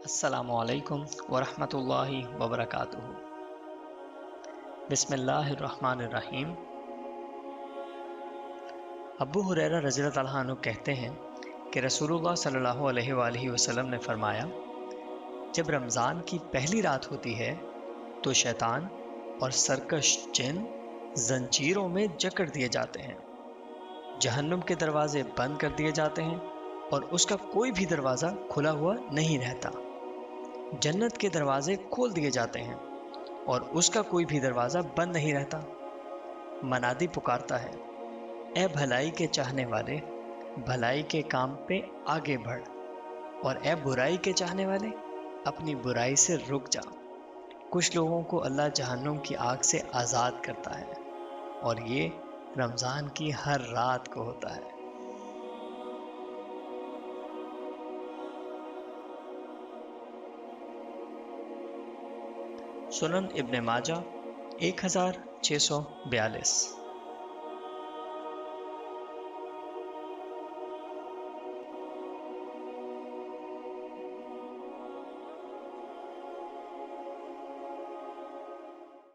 السلام علیکم ورحمۃ اللہ وبرکاتہ۔ بسم اللہ الرحمن الرحیم۔ ابو ہریرہ رضی اللہ عنہ عنہ کہتے ہیں کہ رسول اللہ صلی اللہ علیہ وآلہ وسلم نے فرمایا، جب رمضان کی پہلی رات ہوتی ہے تو شیطان اور سرکش جن زنجیروں میں جکڑ دیے جاتے ہیں، جہنم کے دروازے بند کر دیے جاتے ہیں اور اس کا کوئی بھی دروازہ کھلا ہوا نہیں رہتا۔ جنت کے دروازے کھول دیے جاتے ہیں اور اس کا کوئی بھی دروازہ بند نہیں رہتا۔ منادی پکارتا ہے، اے بھلائی کے چاہنے والے، بھلائی کے کام پہ آگے بڑھ، اور اے برائی کے چاہنے والے، اپنی برائی سے رک جا۔ کچھ لوگوں کو اللہ جہنم کی آگ سے آزاد کرتا ہے، اور یہ رمضان کی ہر رات کو ہوتا ہے۔ سنن ابن ماجہ 1642۔